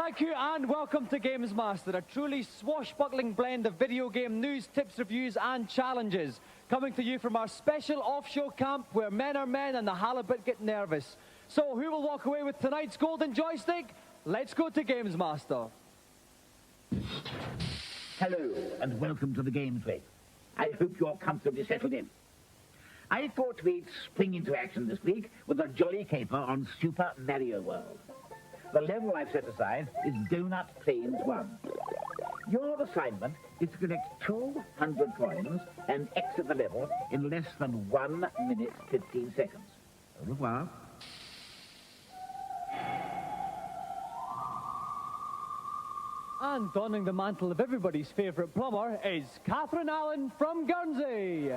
Thank you and welcome to GamesMaster, a truly swashbuckling blend of video game news, tips, reviews and challenges. Coming to you from our special off-show camp where men are men and the halibut get nervous. So who will walk away with tonight's golden joystick? Let's go to GamesMaster. Hello and welcome to the Games Week. I hope you're comfortably settled in. I thought we'd spring into action this week with a jolly caper on Super Mario World. The level I've set aside is Donut Plains 1. Your assignment is to collect 200 coins and exit the level in less than 1 minute 15 seconds. Au revoir. And donning the mantle of everybody's favourite plumber is Catherine Allen from Guernsey.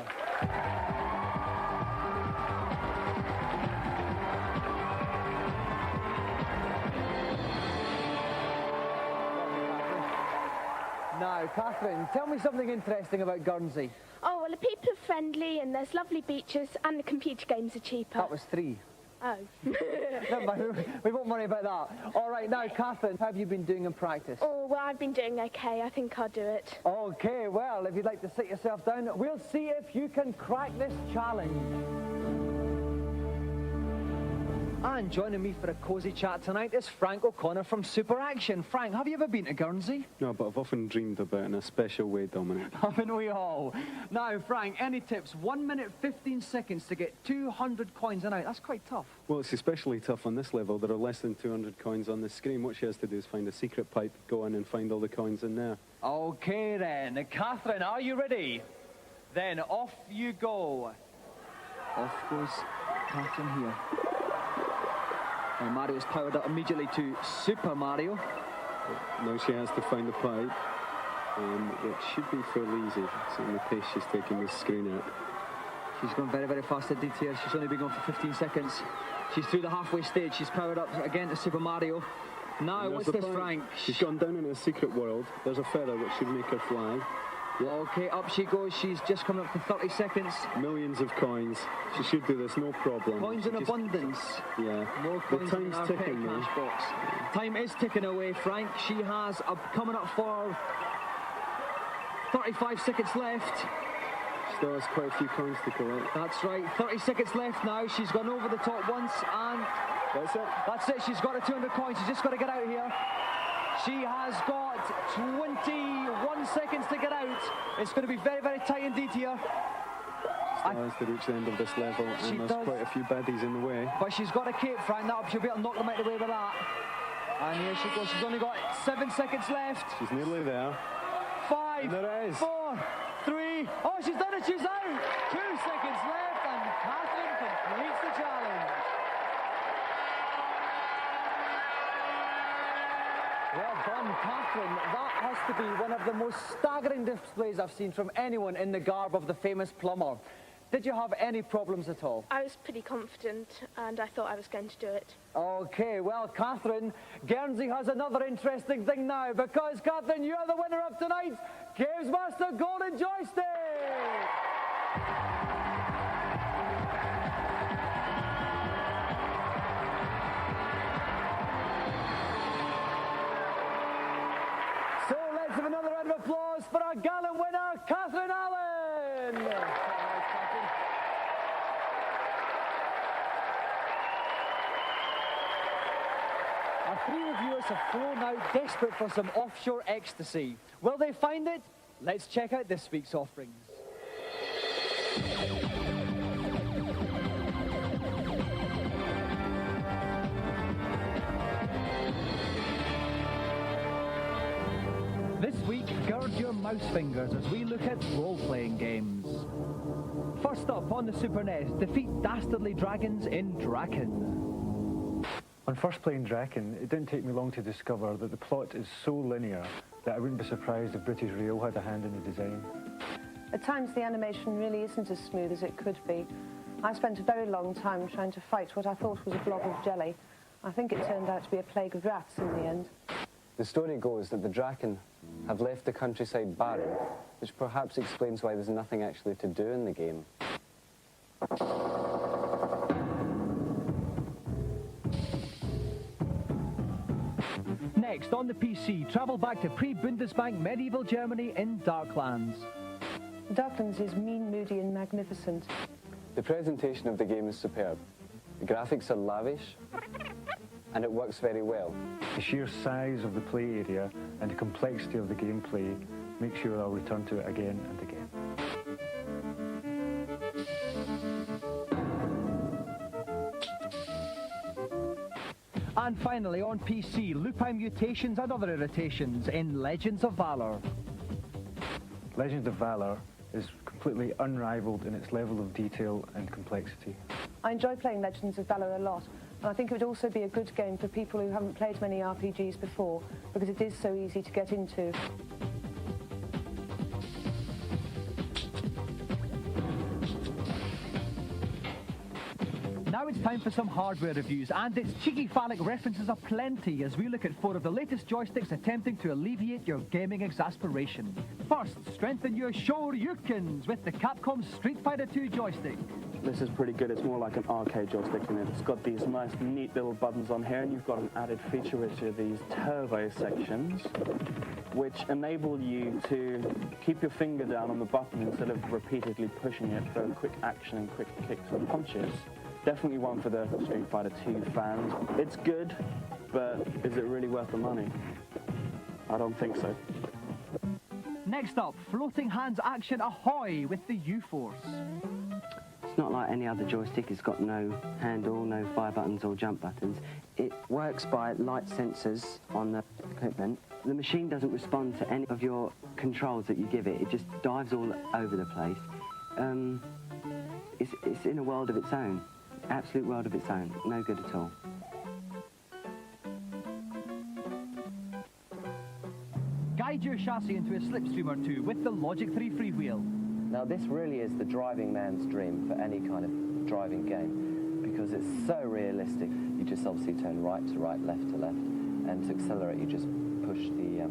Now, Catherine, tell me something interesting about Guernsey. Oh, well, the people are friendly and there's lovely beaches and the computer games are cheaper. That was 3. Oh. Never mind, we won't worry about that. All right, now, Catherine, how have you been doing in practice? Oh, well, I've been doing okay. I think I'll do it. Okay, well, if you'd like to sit yourself down, we'll see if you can crack this challenge. And joining me for a cosy chat tonight is Frank O'Connor from Super Action. Frank, have you ever been to Guernsey? No, but I've often dreamed about it in a special way, Dominic. Haven't we all? Now, Frank, any tips? 1 minute, 15 seconds to get 200 coins in out. That's quite tough. Well, it's especially tough on this level. There are less than 200 coins on the screen. What she has to do is find a secret pipe, go in and find all the coins in there. Okay, then. Catherine, are you ready? Then off you go. Off goes Catherine here. And Mario's powered up immediately to Super Mario. Now she has to find the pipe, and it should be fairly easy. Seeing the pace she's taking this screen at. She's going very, very fast indeed here. She's only been going for 15 seconds. She's through the halfway stage. She's powered up again to Super Mario. Now, what's this, Frank? She's gone down into a secret world. There's a feather which should make her fly. Yeah. Okay, up she goes. She's just coming up to 30 seconds. Millions of coins. She should do this, no problem. Coins in abundance. Yeah. More coins in our petty cash box. Time is ticking away, Frank. She has coming up for 35 seconds left. Still has quite a few coins to collect. That's right. 30 seconds left now. She's gone over the top once and... That's it. That's it. She's got her 200 coins. She's just got to get out here. She has got 21 seconds to get out. It's going to be very, very tight indeed here. Still has to reach the end of this level, and there's quite a few baddies in the way. But she's got a cape, Frank. She'll be able to knock them out of the way with that. And here she goes. She's only got 7 seconds left. She's nearly there. 5, and there it is. 4, 3. Oh, she's done it. She's out. 2 seconds left, and Catherine completes the challenge. Well done, Catherine. That has to be one of the most staggering displays I've seen from anyone in the garb of the famous plumber. Did you have any problems at all? I was pretty confident and I thought I was going to do it. Okay, well, Catherine, Guernsey has another interesting thing now because, Catherine, you're the winner of tonight's GamesMaster Golden Joystick! So let's have another round of applause for our gallant winner, Catherine Allen! Our 3 reviewers have flown out desperate for some offshore ecstasy. Will they find it? Let's check out this week's offerings. This week, gird your mouse fingers as we look at role-playing games. First up on the Super NES, defeat dastardly dragons in Draken. On first playing Draken, it didn't take me long to discover that the plot is so linear that I wouldn't be surprised if British Rail had a hand in the design. At times the animation really isn't as smooth as it could be. I spent a very long time trying to fight what I thought was a blob of jelly. I think it turned out to be a plague of rats in the end. The story goes that the Draken have left the countryside barren, which perhaps explains why there's nothing actually to do in the game. Next, on the PC, travel back to pre-Bundesbank medieval Germany in Darklands. Darklands is mean, moody and magnificent. The presentation of the game is superb. The graphics are lavish, and it works very well. The sheer size of the play area and the complexity of the gameplay make sure I'll return to it again and again. And finally, on PC, lupine mutations and other irritations in Legends of Valor. Legends of Valor is completely unrivaled in its level of detail and complexity. I enjoy playing Legends of Valor a lot, and I think it would also be a good game for people who haven't played many RPGs before, because it is so easy to get into. Now it's time for some hardware reviews, and its cheeky phallic references aplenty as we look at 4 of the latest joysticks attempting to alleviate your gaming exasperation. First, strengthen your Shoryukens with the Capcom Street Fighter II joystick. This is pretty good. It's more like an arcade joystick in it. It's got these nice, neat little buttons on here, and you've got an added feature which are these turbo sections, which enable you to keep your finger down on the button instead of repeatedly pushing it for quick action and quick kicks and punches. Definitely one for the Street Fighter II fans. It's good, but is it really worth the money? I don't think so. Next up, floating hands action ahoy with the U-Force. It's not like any other joystick. It's got no handle, no fire buttons or jump buttons. It works by light sensors on the equipment. The machine doesn't respond to any of your controls that you give it. It just dives all over the place. It's in a world of its own. Absolute world of its own. No good at all. Guide your chassis into a slipstream or two with the Logic 3 freewheel. Now this really is the driving man's dream for any kind of driving game, because it's so realistic. You just obviously turn right to right, left to left, and to accelerate you just push the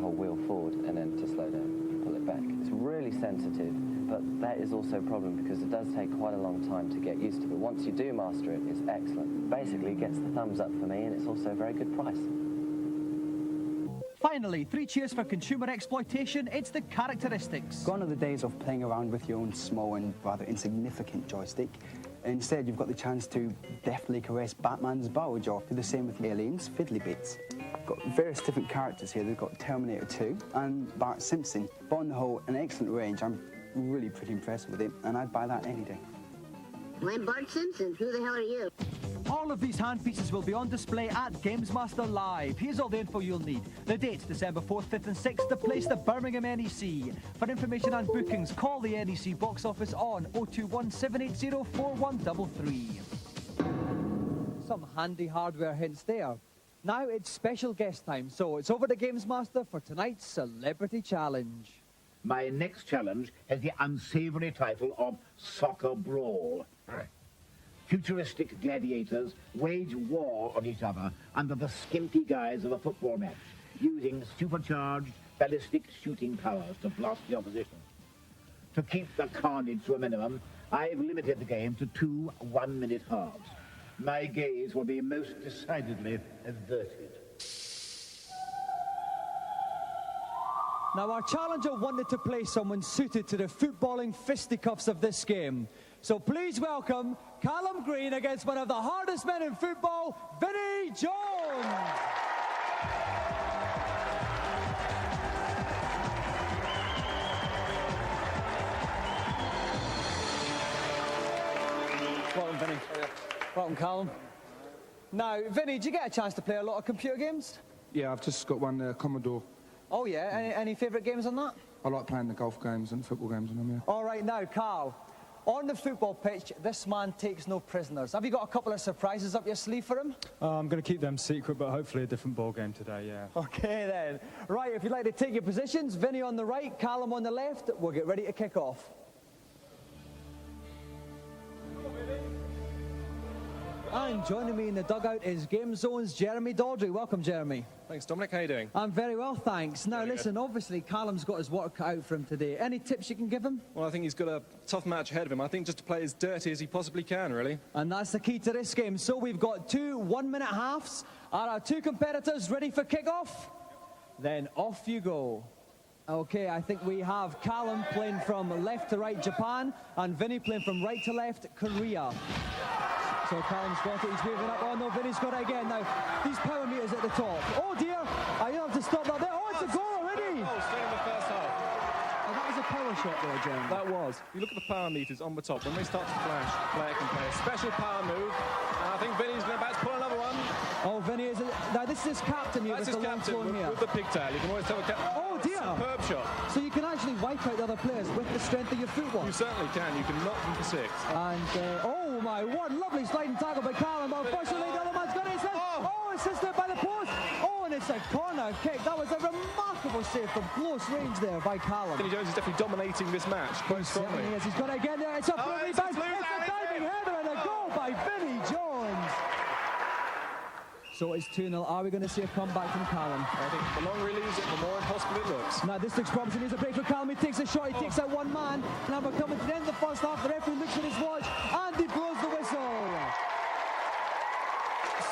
whole wheel forward, and then to slow down you pull it back. It's really sensitive, but that is also a problem because it does take quite a long time to get used to. But once you do master it, it's excellent. Basically it gets the thumbs up for me, and it's also a very good price. Finally, 3 cheers for consumer exploitation. It's the characteristics. Gone are the days of playing around with your own small and rather insignificant joystick. Instead, you've got the chance to deftly caress Batman's bow jaw. Do the same with Aliens, Fiddly Bits. Got various different characters here. They've got Terminator 2 and Bart Simpson. But on the whole, an excellent range. I'm really pretty impressed with it, and I'd buy that any day. I'm Bart Simpson. Who the hell are you? All of these handpieces will be on display at GamesMaster Live. Here's all the info you'll need. The dates, December 4th, 5th and 6th. The place, the Birmingham NEC. For information and bookings, call the NEC box office on 021 780 4133. Some handy hardware hints there. Now it's special guest time, so it's over to GamesMaster for tonight's Celebrity Challenge. My next challenge has the unsavory title of Soccer Brawl. Futuristic gladiators wage war on each other under the skimpy guise of a football match, using supercharged ballistic shooting powers to blast the opposition. To keep the carnage to a minimum, I've limited the game to 2 one-minute halves. My gaze will be most decidedly averted. Now, our challenger wanted to play someone suited to the footballing fisticuffs of this game. So please welcome Callum Green against one of the hardest men in football, Vinnie Jones. Welcome, Vinnie. Welcome, Callum. Now, Vinnie, did you get a chance to play a lot of computer games? Yeah, I've just got one Commodore. Oh, yeah? Any favourite games on that? I like playing the golf games and football games on them, yeah. All right, now, Carl, on the football pitch, this man takes no prisoners. Have you got a couple of surprises up your sleeve for him? I'm going to keep them secret, but hopefully a different ball game today, yeah. Okay, then. Right, if you'd like to take your positions, Vinnie on the right, Callum on the left, we'll get ready to kick off. And joining me in the dugout is Game Zone's Jeremy Daldry. Welcome, Jeremy. Thanks, Dominic. How are you doing? I'm very well, thanks. Now, listen, obviously, Callum's got his work cut out for him today. Any tips you can give him? Well, I think he's got a tough match ahead of him. I think just to play as dirty as he possibly can, really. And that's the key to this game. So we've got 2 one-minute halves. Are our 2 competitors ready for kick-off? Then off you go. Okay, I think we have Callum playing from left to right, Japan, and Vinny playing from right to left, Korea. So Callum's got it, he's moving up. Oh no, Vinny's got it again. Now, these power meters at the top. Oh dear, I have to stop that there. Oh, it's a goal already! Oh, straight in the first half. Oh, that was a power shot there, Jeremy. That was. You look at the power meters on the top. When they start to flash, the player can play a special power move. And I think Vinny's about to pull another one. Oh, Vinny is... Now, this is his captain here. That's his captain with the pigtail. You can always tell the captain. Oh, dear. Superb shot. So you can actually wipe out the other players with the strength of your footwork. You certainly can. You can knock them for 6. And, oh my, what lovely sliding tackle by Callum. Unfortunately, the other man's got it. Oh, assisted by the post. Oh, and it's a corner kick. That was a remarkable save from close range there by Callum. Vinny Jones is definitely dominating this match quite strongly. Yes, he's got it again there. It's a rebound. It's a diving header and a goal by Vinny Jones. So it's 2-0. Are we going to see a comeback from Callum? I think the longer he leaves it, the more impossible it looks. Now this looks promising. Here's a break for Callum. He takes a shot. He takes out one man. Now we're coming to the end of the first half. The referee looks at his watch and he blows the whistle.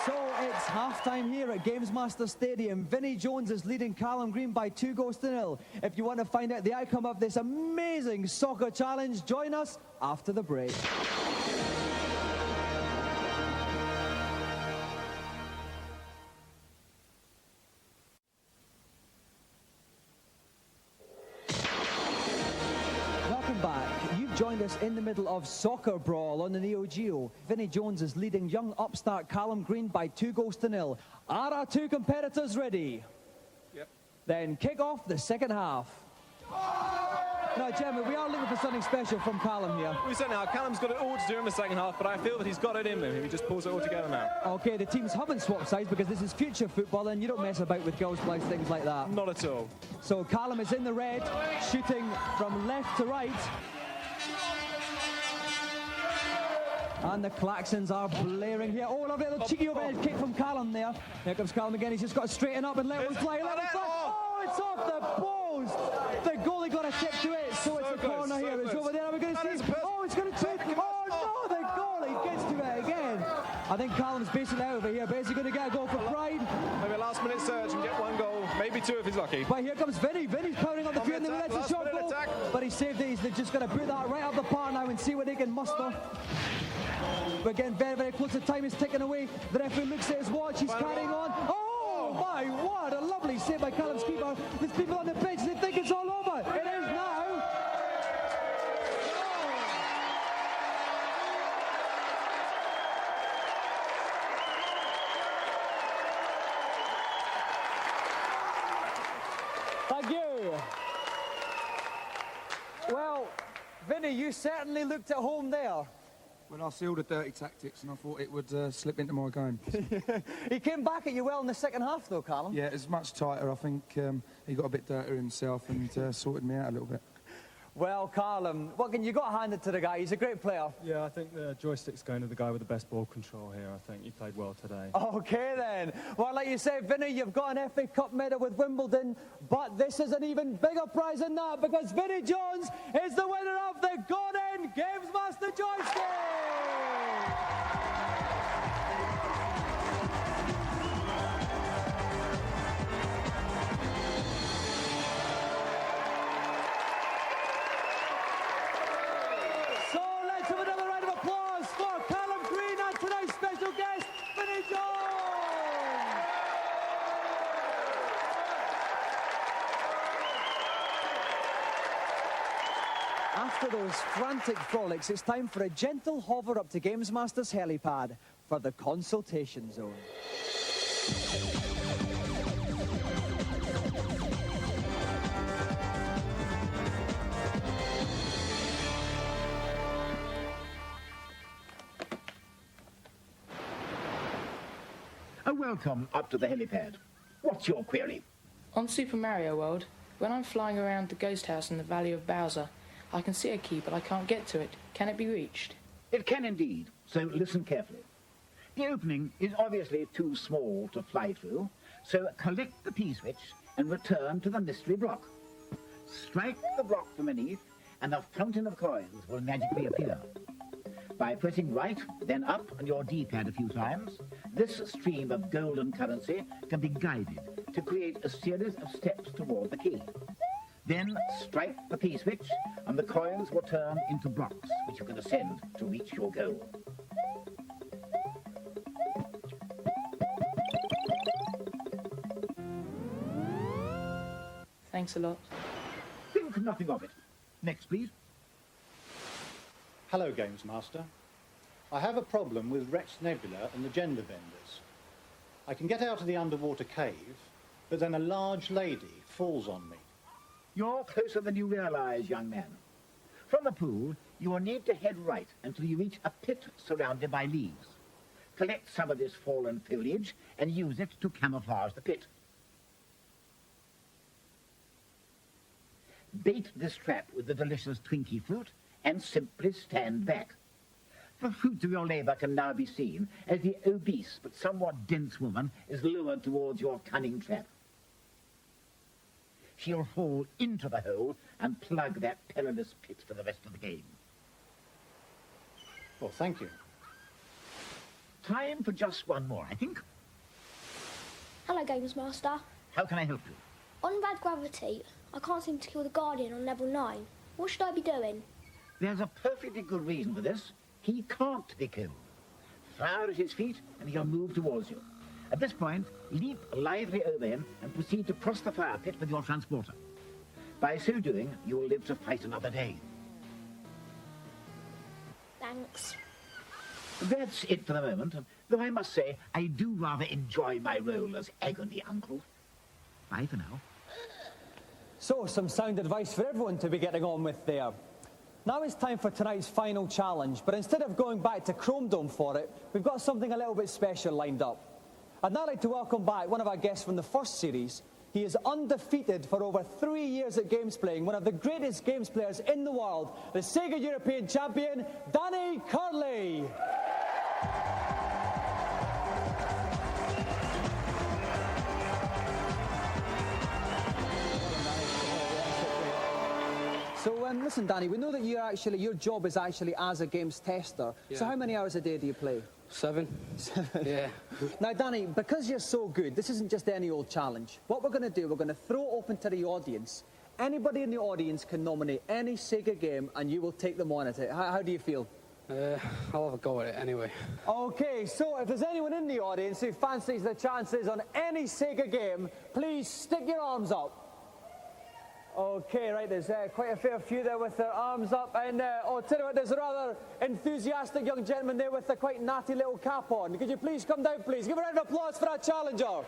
So it's half-time here at GamesMaster Stadium. Vinny Jones is leading Callum Green by 2-0. If you want to find out the outcome of this amazing soccer challenge, join us after the break. Joined us in the middle of Soccer Brawl on the Neo Geo. Vinny Jones is leading young upstart Callum Green by 2-0. Are our 2 competitors ready? Yep. Then kick off the second half. Now, Jeremy, we are looking for something special from Callum here. We certainly are. Callum's got it all to do in the second half, but I feel that he's got it in him. He just pulls it all together now. Okay, the teams haven't swapped sides because this is future football and you don't mess about with girls' blouse, things like that. Not at all. So Callum is in the red, shooting from left to right. And the klaxons are blaring here. Oh, lovely little cheeky overhead kick from Callum there. Here comes Callum again. He's just got to straighten up and let it fly. Let it fly. Oh, it's off the post. The goalie got a tip to it, so it's a corner here. It's over there. We're going to see. Oh, it's going to take. Oh, no, the goalie gets to it again. I think Callum's basically out over here, but is he going to get a goal for pride? Maybe a last-minute surge and get 1 goal, maybe 2 if he's lucky. But here comes Vinny. Vinny's powering on the field and he lets a shot go. But he saved it. He's just going to put that right up the park now and see what they can muster. We're getting very, very close. The time is ticking away. The referee looks at his watch. He's carrying on. Oh, my word. A lovely save by Callum's keeper. There's people on the pitch. They think it's all over. It is now. Thank you. Well, Vinny, you certainly looked at home there. Well, I see all the dirty tactics and I thought it would slip into my game. He came back at you well in the second half, though, Callum. Yeah, it's much tighter. I think he got a bit dirtier himself and sorted me out a little bit. Well, Callum, what can you got handed to the guy? He's a great player. Yeah, I think the joystick's going to the guy with the best ball control here. I think he played well today. Okay, then. Well, like you said, Vinny, you've got an FA Cup medal with Wimbledon, but this is an even bigger prize than that because Vinny Jones is the winner of the Golden GamesMaster Joystick! After those frantic frolics, it's time for a gentle hover up to GamesMaster's helipad for the consultation zone. Welcome up to the helipad. What's your query? On Super Mario World, when I'm flying around the ghost house in the Valley of Bowser, I can see a key, but I can't get to it. Can it be reached? It can indeed, so listen carefully. The opening is obviously too small to fly through, so collect the P-switch and return to the mystery block. Strike the block from beneath, and a fountain of coins will magically appear. By pressing right, then up on your D-pad a few times, this stream of golden currency can be guided to create a series of steps toward the key. Then strike the P-switch, and the coins will turn into blocks, which you can ascend to reach your goal. Thanks a lot. Think nothing of it. Next, please. Hello, GamesMaster. I have a problem with Rex Nebula and the gender benders. I can get out of the underwater cave, but then a large lady falls on me. You're closer than you realize, young man. From the pool, you will need to head right until you reach a pit surrounded by leaves. Collect some of this fallen foliage and use it to camouflage the pit. Bait this trap with the delicious Twinkie fruit and simply stand back. The fruit of your labor can now be seen as the obese but somewhat dense woman is lured towards your cunning trap. She'll fall into the hole and plug that perilous pit for the rest of the game. Well, thank you. Time for just one more, I think. Hello, GamesMaster. How can I help you? On Rad Gravity, I can't seem to kill the Guardian on level 9. What should I be doing? There's a perfectly good reason for this. He can't be killed. Fire at his feet and he'll move towards you. At this point, leap lively over him and proceed to cross the fire pit with your transporter. By so doing, you will live to fight another day. Thanks. That's it for the moment, though I must say I do rather enjoy my role as agony uncle. Bye for now. So, some sound advice for everyone to be getting on with there. Now it's time for tonight's final challenge, but instead of going back to Chrome Dome for it, we've got something a little bit special lined up. I'd now like to welcome back one of our guests from the first series. He is undefeated for over 3 years at Games Playing, one of the greatest games players in the world, the Sega European champion, Danny Curley. So listen, Danny, we know that your job is actually as a games tester. Yeah. So how many hours a day do you play? 7. Yeah. Now, Danny, because you're so good, this isn't just any old challenge. What we're going to do, we're going to throw it open to the audience. Anybody in the audience can nominate any Sega game, and you will take them on at it. How do you feel? I'll have a go at it anyway. Okay, so if there's anyone in the audience who fancies the chances on any Sega game, please stick your arms up. Okay, right, there's quite a fair few there with their arms up, and tell you what, there's a rather enthusiastic young gentleman there with a quite natty little cap on. Could you please come down, please? Give a round of applause for our challenger.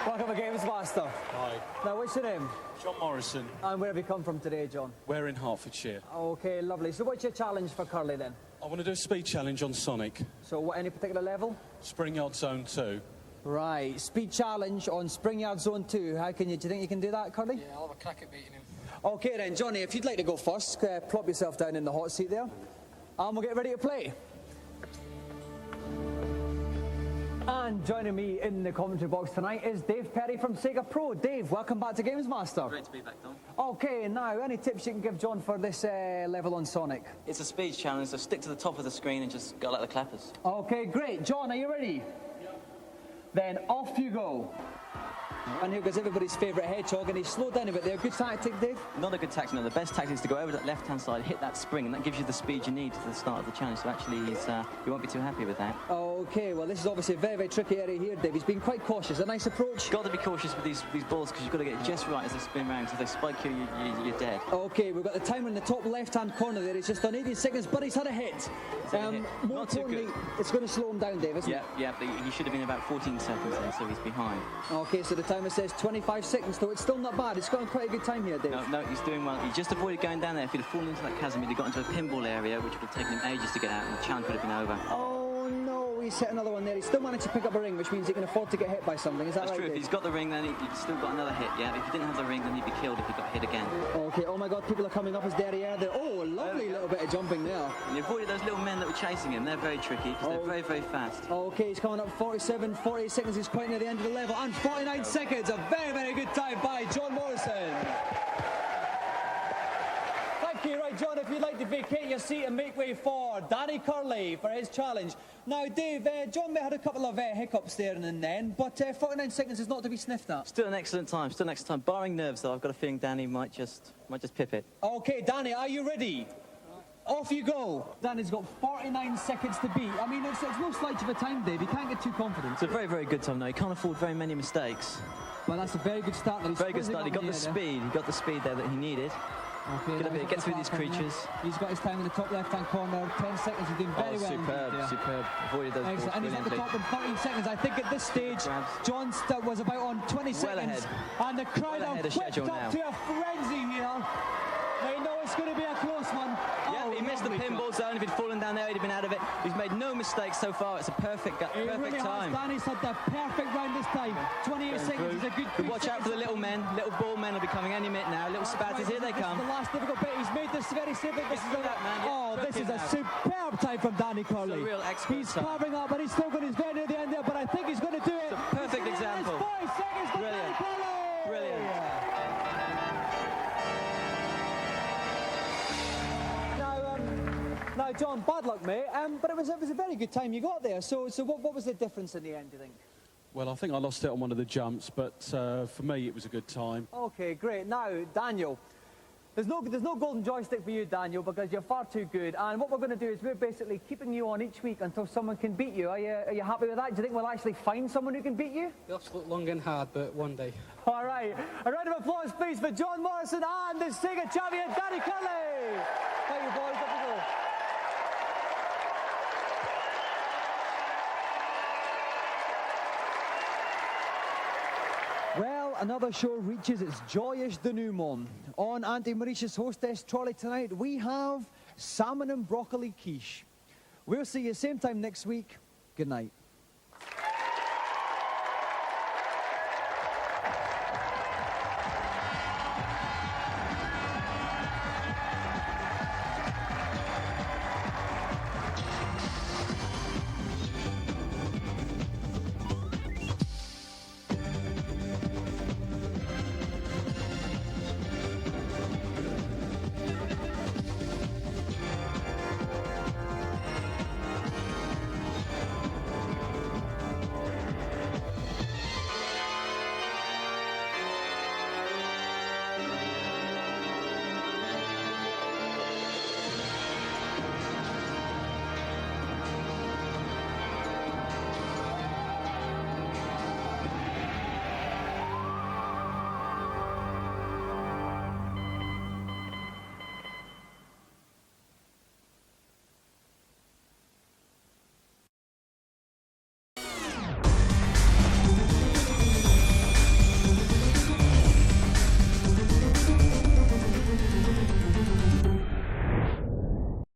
Welcome to GamesMaster. Hi. Now, what's your name? John Morrison. And where have you come from today, John? We're in Hertfordshire. Okay, lovely. So what's your challenge for Curly then? I want to do a speed challenge on Sonic. So what, any particular level? Spring Yard Zone 2. Right, speed challenge on Spring Yard Zone 2. Do you think you can do that, Curly? Yeah, I'll have a crack at beating him. Okay then, Johnny, if you'd like to go first, plop yourself down in the hot seat there. And we'll get ready to play. And joining me in the commentary box tonight is Dave Perry from Sega Pro. Dave, welcome back to GamesMaster. Great to be back, Tom. Okay, now, any tips you can give John for this level on Sonic? It's a speed challenge, so stick to the top of the screen and just go like the clappers. Okay, great. John, are you ready? Yep. Then off you go. And here goes everybody's favourite hedgehog, and he's slowed down a bit there. Good tactic, Dave? Not a good tactic, no. The best tactic is to go over that left-hand side, hit that spring, and that gives you the speed you need to the start of the challenge. So actually, you won't be too happy with that. Okay, well, this is obviously a very, very tricky area here, Dave. He's been quite cautious. A nice approach. Got to be cautious with these balls, because you've got to get it just right as they spin around. Because if they spike you, you're dead. Okay, we've got the timer in the top left-hand corner there. He's just done 18 seconds, but he's had a hit. Not too good. It's going to slow him down, Dave, isn't it? Yeah, but he should have been about 14 seconds there, so he's behind. Okay, so the timer time it says 25 seconds, though it's still not bad. It's got quite a good time here, Dave. No, he's doing well. He just avoided going down there. If he'd have fallen into that chasm, he'd have got into a pinball area, which would have taken him ages to get out, and the challenge would have been over. Oh, no, he's hit another one there. He still managed to pick up a ring, which means he can afford to get hit by something. Is that right, That's true. Dave? If he's got the ring, then he's still got another hit, yeah. But if he didn't have the ring, then he'd be killed if he got hit again. Okay, oh my God, people are coming up his derriere there. Oh, a lovely little bit of jumping there. And he avoided those little men that were chasing him. They're very tricky, because they're very, very fast. Okay, he's coming up 47, 48 seconds. He's quite near the end of the level. And 49 seconds. A very, very good time by John Morrison. Thank you. Right, John, if you'd like to vacate your seat and make way for Danny Curley for his challenge. Now, Dave, John may have had a couple of hiccups there and then, but 49 seconds is not to be sniffed at. Still an excellent time. Still an excellent time. Barring nerves, though, I've got a feeling Danny might just pip it. Okay, Danny, are you ready? Off you go. Danny's got 49 seconds to beat. I mean, it's no slight of a time, Dave. You can't get too confident. It's a very, very good time, though. He can't afford very many mistakes. Well, that's a very good start. Very good start. He got the speed. He got the speed there that he needed. Okay, get through these creatures. He's got his time in the top left-hand corner. 10 seconds. He's doing very well. Superb, superb. Avoided those balls and he's at the brilliantly. top in 13 seconds. I think at this stage, John was about on 20 seconds. Ahead. And the crowd are whipped schedule up now. to a frenzy here. They know it's going to be a close one. Yeah, he missed the pinball zone. If he'd fallen down there, he'd have been out of it. He's made no mistakes so far. It's a perfect time. Danny's had the perfect round this time. 28 seconds is a good. Watch out for the little men. Little ball men will be coming any minute now. Little spatters, here they come. This is the last difficult bit. He's made this very simple. This is a superb time from Danny Curley. It's a real expert He's time. carving up, but he's still going. He's very near the end there, but I think he's going to do it. It's a perfect example. 40 seconds for Danny Curley. Brilliant. Now, John, bad luck, mate. But it was a very good time you got there. So what was the difference in the end, do you think? Well, I think I lost it on one of the jumps, but for me, it was a good time. Okay, great. Now, Daniel, there's no golden joystick for you, Daniel, because you're far too good. And what we're going to do is we're basically keeping you on each week until someone can beat you. Are you happy with that? Do you think we'll actually find someone who can beat you? You'll have to look long and hard, but one day. All right. A round of applause, please, for John Morrison and the Sega champion, Danny Curley. Thank you, boys. Up you go. Well, another show reaches its joyous denouement. On Auntie Mauritius Hostess Trolley tonight, we have salmon and broccoli quiche. We'll see you same time next week. Good night.